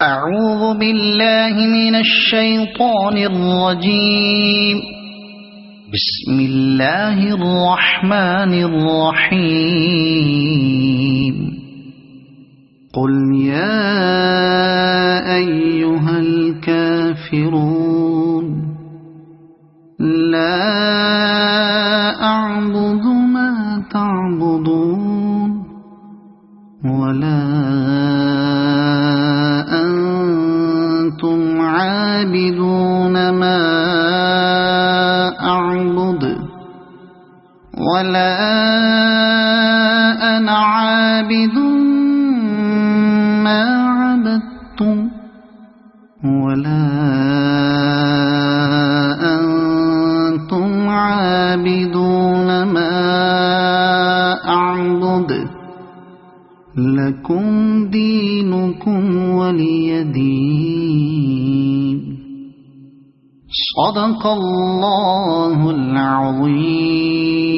أعوذ بالله من الشيطان الرجيم. بسم الله الرحمن الرحيم. قل يا أيها الكافرون لا أعبد ما تعبدون ولا أنتم عابدون ما أعبد ولا أنا عابد ما عبدتم ولا أنتم عابدون ما أعبد لكم دينكم ولي دين. صدق الله العظيم.